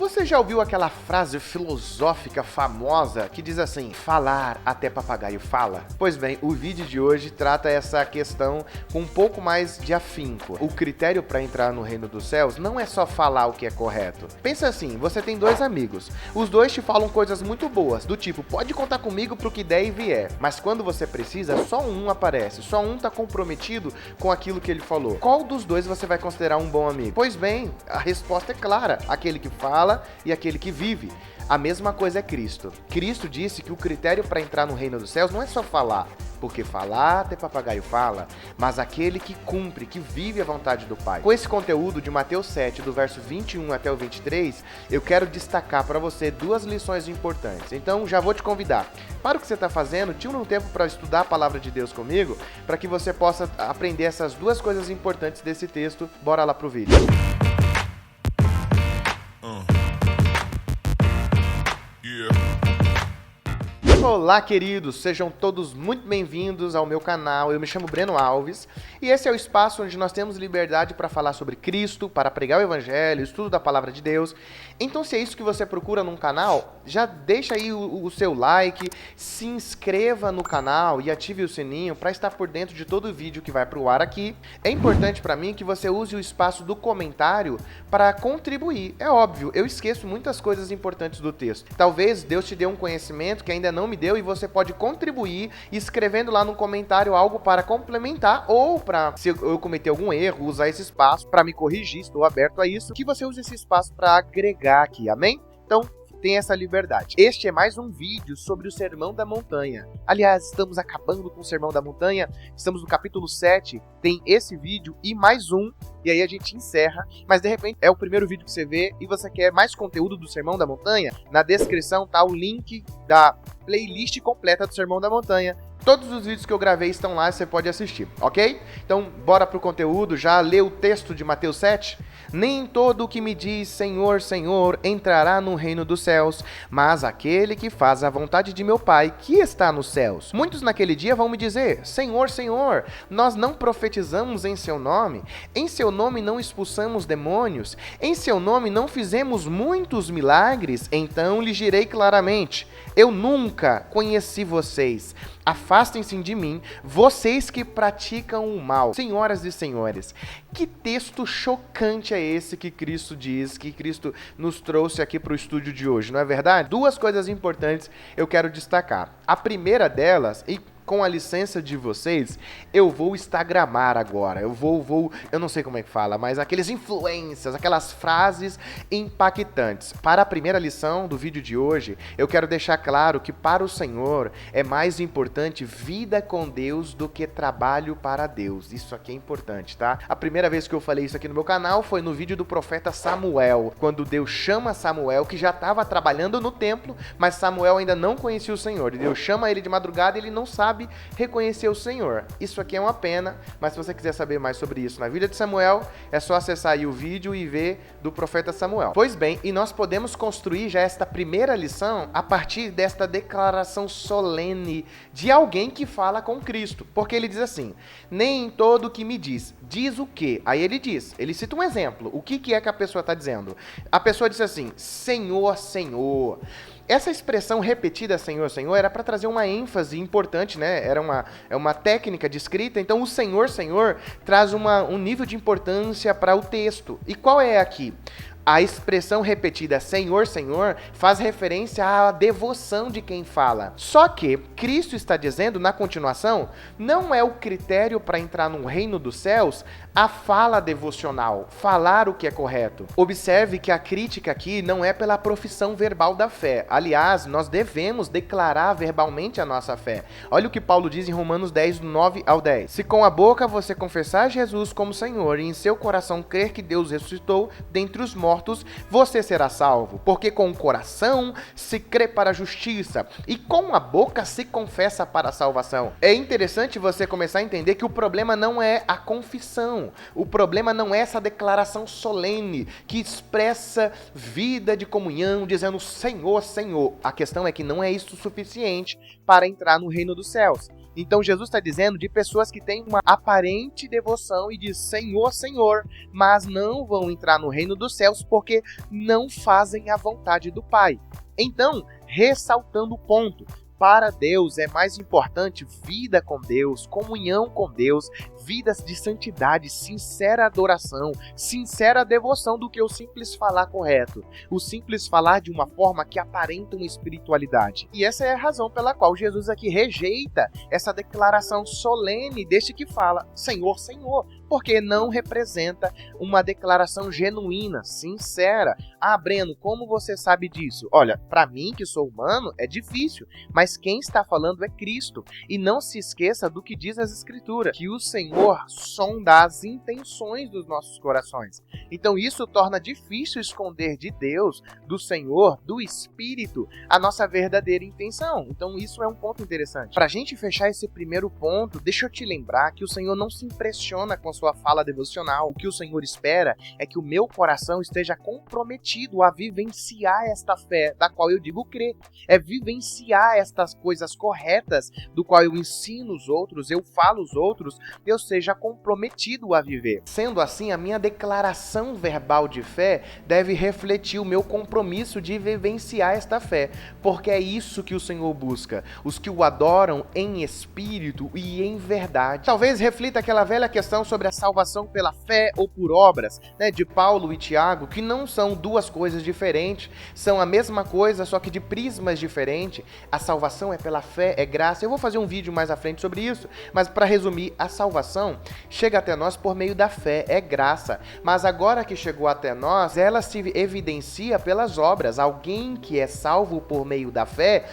Você já ouviu aquela frase filosófica famosa que diz assim, falar até papagaio fala? Pois bem, o vídeo de hoje trata essa questão com um pouco mais de afinco. O critério para entrar no reino dos céus não é só falar o que é correto. Pensa assim, você tem dois amigos, os dois te falam coisas muito boas, do tipo, pode contar comigo pro que der e vier, mas quando você precisa, só um aparece, só um tá comprometido com aquilo que ele falou. Qual dos dois você vai considerar um bom amigo? Pois bem, a resposta é clara, aquele que fala e aquele que vive. A mesma coisa é Cristo. Cristo disse que o critério para entrar no reino dos céus não é só falar, porque falar até papagaio fala, mas aquele que cumpre, que vive a vontade do Pai. Com esse conteúdo de Mateus 7, do verso 21 até o 23, eu quero destacar para você duas lições importantes. Então já vou te convidar. Para o que você está fazendo, tira um tempo para estudar a palavra de Deus comigo, para que você possa aprender essas duas coisas importantes desse texto. Bora lá pro vídeo. Olá, queridos! Sejam todos muito bem-vindos ao meu canal. Eu me chamo Breno Alves e esse é o espaço onde nós temos liberdade para falar sobre Cristo, para pregar o Evangelho, estudo da Palavra de Deus. Então, se é isso que você procura num canal, já deixa aí o seu like, se inscreva no canal e ative o sininho para estar por dentro de todo o vídeo que vai para o ar aqui. É importante para mim que você use o espaço do comentário para contribuir. É óbvio, eu esqueço muitas coisas importantes do texto. Talvez Deus te dê um conhecimento que ainda não me deu e você pode contribuir escrevendo lá no comentário algo para complementar ou para, se eu cometer algum erro, usar esse espaço para me corrigir, estou aberto a isso, que você use esse espaço para agregar aqui, amém? Então, tem essa liberdade. Este é mais um vídeo sobre o Sermão da Montanha. Aliás, estamos acabando com o Sermão da Montanha, estamos no capítulo 7, tem esse vídeo e mais um, e aí a gente encerra, mas de repente é o primeiro vídeo que você vê e você quer mais conteúdo do Sermão da Montanha, na descrição tá o link da playlist completa do Sermão da Montanha. Todos os vídeos que eu gravei estão lá, você pode assistir, ok? Então, bora pro conteúdo, já lê o texto de Mateus 7? Nem todo o que me diz Senhor, Senhor entrará no reino dos céus, mas aquele que faz a vontade de meu Pai que está nos céus. Muitos naquele dia vão me dizer, Senhor, Senhor, nós não profetizamos em seu nome não expulsamos demônios, em seu nome não fizemos muitos milagres, então lhes direi claramente, eu nunca conheci vocês. Afastem-se de mim, vocês que praticam o mal. Senhoras e senhores, que texto chocante é esse que Cristo diz, que Cristo nos trouxe aqui para o estúdio de hoje, não é verdade? Duas coisas importantes eu quero destacar. A primeira delas, e com a licença de vocês, eu vou instagramar agora, eu não sei como é que fala, mas aqueles influencers, aquelas frases impactantes. Para a primeira lição do vídeo de hoje, eu quero deixar claro que para o Senhor é mais importante vida com Deus do que trabalho para Deus. Isso aqui é importante, tá? A primeira vez que eu falei isso aqui no meu canal foi no vídeo do profeta Samuel, quando Deus chama Samuel, que já estava trabalhando no templo, mas Samuel ainda não conhecia o Senhor, e Deus chama ele de madrugada e ele não sabe reconhecer o Senhor. Isso aqui é uma pena, mas se você quiser saber mais sobre isso na vida de Samuel, é só acessar aí o vídeo e ver do profeta Samuel. Pois bem, e nós podemos construir já esta primeira lição a partir desta declaração solene de alguém que fala com Cristo, porque ele diz assim, nem todo o que me diz o quê? Aí ele cita um exemplo, o que é que a pessoa está dizendo? A pessoa diz assim, Senhor, Senhor. Essa expressão repetida, Senhor, Senhor, era para trazer uma ênfase importante, né? É uma técnica de escrita, então o Senhor, Senhor traz um nível de importância para o texto. E qual é aqui? A expressão repetida Senhor, Senhor faz referência à devoção de quem fala. Só que Cristo está dizendo na continuação, não é o critério para entrar no reino dos céus a fala devocional, falar o que é correto. Observe que a crítica aqui não é pela profissão verbal da fé. Aliás, nós devemos declarar verbalmente a nossa fé. Olha o que Paulo diz em Romanos 10, do 9 ao 10. Se com a boca você confessar Jesus como Senhor e em seu coração crer que Deus ressuscitou dentre os mortos, você será salvo. Porque com o coração se crê para a justiça e com a boca se confessa para a salvação. É interessante você começar a entender que o problema não é a confissão. O problema não é essa declaração solene que expressa vida de comunhão, dizendo Senhor, Senhor. A questão é que não é isso suficiente para entrar no reino dos céus. Então Jesus está dizendo de pessoas que têm uma aparente devoção e diz Senhor, Senhor, mas não vão entrar no reino dos céus porque não fazem a vontade do Pai. Então, ressaltando o ponto, para Deus é mais importante vida com Deus, comunhão com Deus, vidas de santidade, sincera adoração, sincera devoção do que o simples falar correto. O simples falar de uma forma que aparenta uma espiritualidade. E essa é a razão pela qual Jesus aqui rejeita essa declaração solene deste que fala Senhor, Senhor, porque não representa uma declaração genuína, sincera. Ah, Breno, como você sabe disso? Olha, para mim que sou humano é difícil, mas quem está falando é Cristo. E não se esqueça do que diz as Escrituras, que o Senhor sonda as intenções dos nossos corações. Então isso torna difícil esconder de Deus, do Senhor, do Espírito, a nossa verdadeira intenção. Então isso é um ponto interessante. Para a gente fechar esse primeiro ponto, deixa eu te lembrar que o Senhor não se impressiona com a sua fala devocional. O que o Senhor espera é que o meu coração esteja comprometido a vivenciar esta fé, da qual eu digo crer. É vivenciar estas coisas corretas, do qual eu ensino os outros, eu falo os outros, eu seja comprometido a viver. Sendo assim, a minha declaração verbal de fé deve refletir o meu compromisso de vivenciar esta fé, porque é isso que o Senhor busca, os que o adoram em espírito e em verdade. Talvez reflita aquela velha questão sobre a salvação pela fé ou por obras, de Paulo e Tiago, que não são duas coisas diferentes, são a mesma coisa, só que de prismas diferentes. A salvação é pela fé, é graça. Eu vou fazer um vídeo mais à frente sobre isso, mas para resumir, a salvação chega até nós por meio da fé, é graça. Mas agora que chegou até nós, ela se evidencia pelas obras. Alguém que é salvo por meio da fé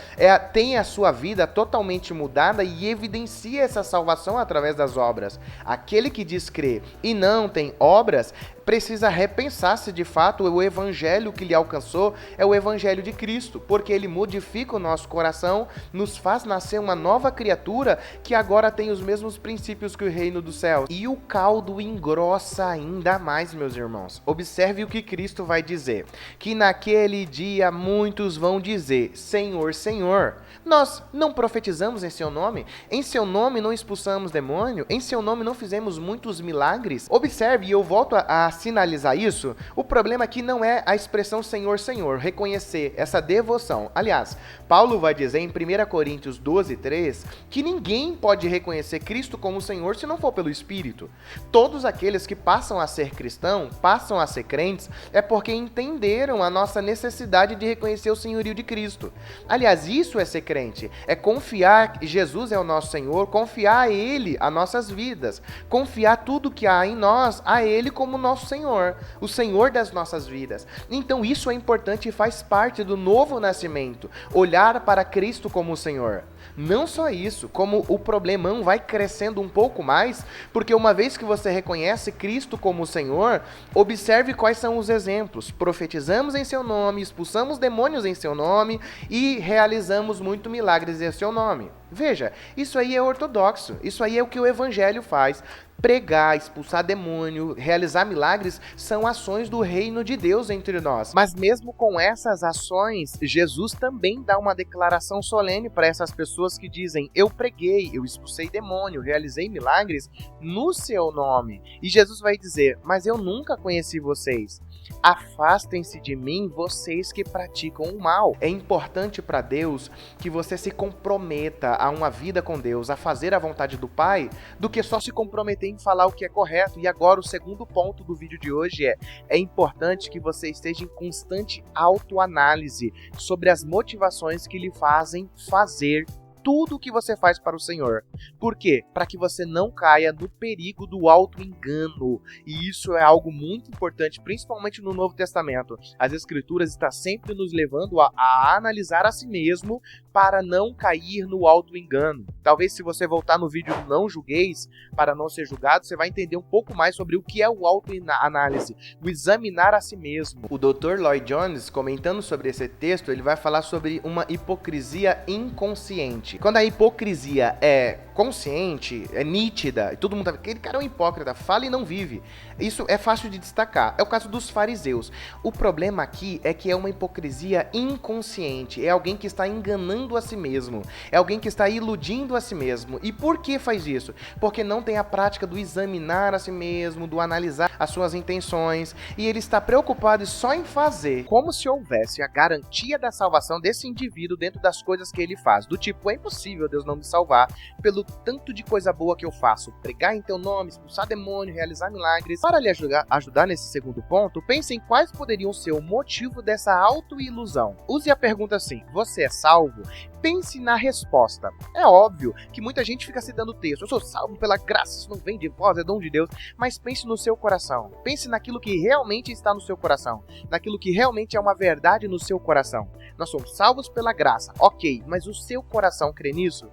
tem a sua vida totalmente mudada e evidencia essa salvação através das obras. Aquele que diz crer e não tem obras, precisa repensar se de fato o evangelho que lhe alcançou é o evangelho de Cristo, porque ele modifica o nosso coração, nos faz nascer uma nova criatura que agora tem os mesmos princípios que o reino dos céus. E o caldo engrossa ainda mais, meus irmãos. Observe o que Cristo vai dizer, que naquele dia muitos vão dizer, Senhor, Senhor, nós não profetizamos em seu nome? Em seu nome não expulsamos demônio? Em seu nome não fizemos muitos milagres? Observe, e eu volto a sinalizar isso, o problema aqui não é a expressão Senhor, Senhor, reconhecer essa devoção. Aliás, Paulo vai dizer em 1 Coríntios 12:3 que ninguém pode reconhecer Cristo como Senhor se não for pelo Espírito. Todos aqueles que passam a ser cristãos, passam a ser crentes, é porque entenderam a nossa necessidade de reconhecer o senhorio de Cristo. Aliás, isso é ser crente, é confiar que Jesus é o nosso Senhor, confiar a Ele as nossas vidas, confiar tudo que há em nós a Ele como nosso Senhor, o Senhor das nossas vidas. Então isso é importante e faz parte do novo nascimento, olhar para Cristo como o Senhor. Não só isso, como o problemão vai crescendo um pouco mais, porque uma vez que você reconhece Cristo como o Senhor, observe quais são os exemplos. Profetizamos em seu nome, expulsamos demônios em seu nome e realizamos muitos milagres em seu nome. Veja, isso aí é ortodoxo, isso aí é o que o Evangelho faz. Pregar, expulsar demônio, realizar milagres são ações do reino de Deus entre nós. Mas mesmo com essas ações, Jesus também dá uma declaração solene para essas pessoas que dizem, eu preguei, eu expulsei demônio, realizei milagres no seu nome. E Jesus vai dizer, mas eu nunca conheci vocês. Afastem-se de mim, vocês que praticam o mal. É importante para Deus que você se comprometa a uma vida com Deus, a fazer a vontade do Pai, do que só se comprometer em falar o que é correto. E agora o segundo ponto do vídeo de hoje é importante que você esteja em constante autoanálise sobre as motivações que lhe fazem fazer tudo o que você faz para o Senhor. Por quê? Para que você não caia no perigo do auto-engano. E isso é algo muito importante, principalmente no Novo Testamento. As Escrituras estão sempre nos levando a analisar a si mesmo para não cair no auto-engano. Talvez se você voltar no vídeo do Não Julgueis, para não ser julgado, você vai entender um pouco mais sobre o que é o auto-análise, o examinar a si mesmo. O Dr. Lloyd Jones, comentando sobre esse texto, ele vai falar sobre uma hipocrisia inconsciente. inconsciente. Quando a hipocrisia é consciente, é nítida, e todo mundo tá vendo, aquele cara é um hipócrita, fala e não vive. Isso é fácil de destacar. É o caso dos fariseus. O problema aqui é que é uma hipocrisia inconsciente. É alguém que está enganando a si mesmo. É alguém que está iludindo a si mesmo. E por que faz isso? Porque não tem a prática do examinar a si mesmo, do analisar as suas intenções. E ele está preocupado só em fazer como se houvesse a garantia da salvação desse indivíduo dentro das coisas que ele faz. Do tipo, é impossível Deus não me salvar pelo tanto de coisa boa que eu faço. Pregar em teu nome, expulsar demônio, realizar milagres. Para lhe ajudar nesse segundo ponto, pense em quais poderiam ser o motivo dessa autoilusão. Use a pergunta assim: você é salvo? Pense na resposta. É óbvio que muita gente fica citando o texto. Eu sou salvo pela graça, isso não vem de vós, é dom de Deus. Mas pense no seu coração. Pense naquilo que realmente está no seu coração. Naquilo que realmente é uma verdade no seu coração. Nós somos salvos pela graça, ok, mas o seu coração crê nisso?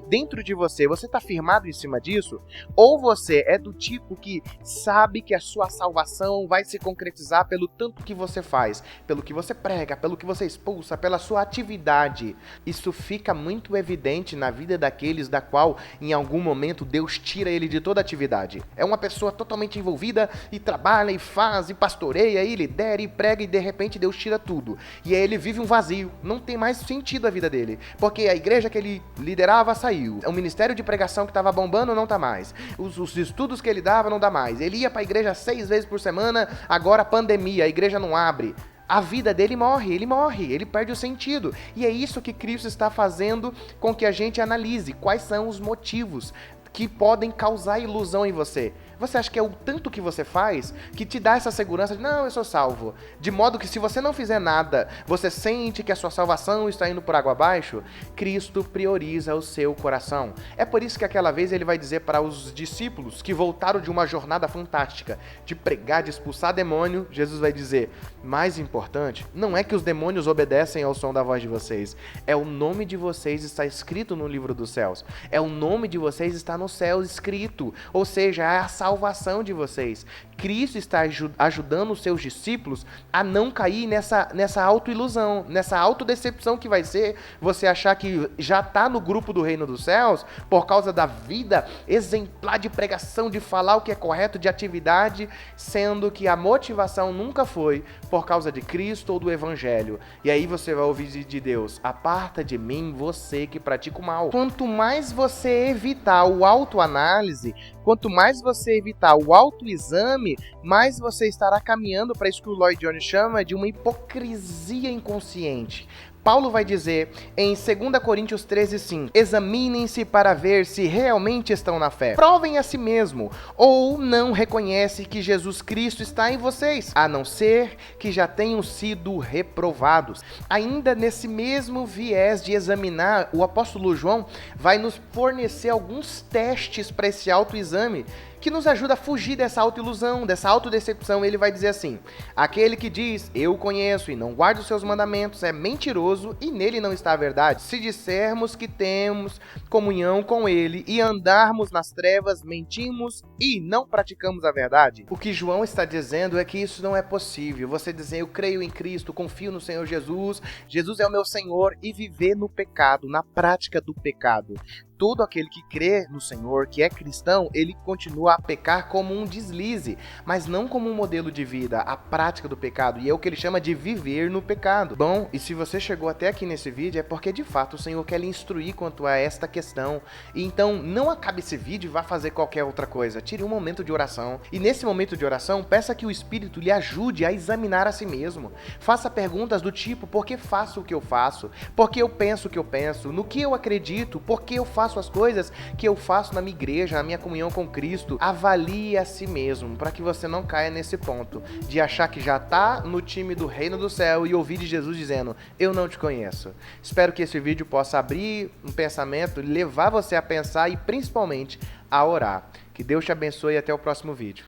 Dentro de você está firmado em cima disso? Ou você é do tipo que sabe que a sua salvação vai se concretizar pelo tanto que você faz, pelo que você prega, pelo que você expulsa, pela sua atividade? Isso fica muito evidente na vida daqueles da qual, em algum momento, Deus tira ele de toda atividade. É uma pessoa totalmente envolvida e trabalha e faz e pastoreia e lidera e prega e de repente Deus tira tudo. E aí ele vive um vazio. Não tem mais sentido a vida dele. Porque a igreja que ele liderava saiu. O ministério de pregação que estava bombando não tá mais. Os estudos que ele dava não dá mais. Ele ia para a igreja 6 vezes por semana, agora pandemia, a igreja não abre. A vida dele morre, ele perde o sentido. E é isso que Cristo está fazendo com que a gente analise quais são os motivos que podem causar ilusão em você. Você acha que é o tanto que você faz que te dá essa segurança de, não, eu sou salvo. De modo que se você não fizer nada, você sente que a sua salvação está indo por água abaixo? Cristo prioriza o seu coração. É por isso que aquela vez ele vai dizer para os discípulos que voltaram de uma jornada fantástica, de pregar, de expulsar demônio, Jesus vai dizer, mais importante, não é que os demônios obedecem ao som da voz de vocês, é o nome de vocês está escrito no livro dos céus. É o nome de vocês está no céu escrito, ou seja, é a salvação de vocês. Cristo está ajudando os seus discípulos a não cair nessa autoilusão, nessa autodecepção que vai ser você achar que já está no grupo do reino dos céus por causa da vida exemplar de pregação, de falar o que é correto, de atividade, sendo que a motivação nunca foi por causa de Cristo ou do Evangelho. E aí você vai ouvir de Deus, aparta de mim você que pratica o mal. Quanto mais você evitar o autoanálise, quanto mais você evitar o autoexame, mais você estará caminhando para isso que o Lloyd Jones chama de uma hipocrisia inconsciente. Paulo vai dizer em 2 Coríntios 13:5, examinem-se para ver se realmente estão na fé. Provem a si mesmo, ou não reconhecem que Jesus Cristo está em vocês, a não ser que já tenham sido reprovados. Ainda nesse mesmo viés de examinar, o apóstolo João vai nos fornecer alguns testes para esse autoexame, que nos ajuda a fugir dessa autoilusão, dessa autodecepção. Ele vai dizer assim, aquele que diz, eu o conheço e não guarda os seus mandamentos, é mentiroso e nele não está a verdade. Se dissermos que temos comunhão com ele e andarmos nas trevas, mentimos e não praticamos a verdade. O que João está dizendo é que isso não é possível. Você dizer, eu creio em Cristo, confio no Senhor Jesus, Jesus é o meu Senhor, e viver no pecado, na prática do pecado. Todo aquele que crê no Senhor, que é cristão, ele continua a pecar como um deslize, mas não como um modelo de vida, a prática do pecado, e é o que ele chama de viver no pecado. Bom, e se você chegou até aqui nesse vídeo, é porque de fato o Senhor quer lhe instruir quanto a esta questão. E então, não acabe esse vídeo e vá fazer qualquer outra coisa. Tire um momento de oração, e nesse momento de oração, peça que o Espírito lhe ajude a examinar a si mesmo. Faça perguntas do tipo, por que faço o que eu faço? Por que eu penso o que eu penso? No que eu acredito? Por que eu faço as coisas que eu faço na minha igreja, na minha comunhão com Cristo? Avalie a si mesmo, para que você não caia nesse ponto de achar que já está no time do reino do céu e ouvir de Jesus dizendo, eu não te conheço. Espero que esse vídeo possa abrir um pensamento, levar você a pensar e principalmente a orar. Que Deus te abençoe e até o próximo vídeo.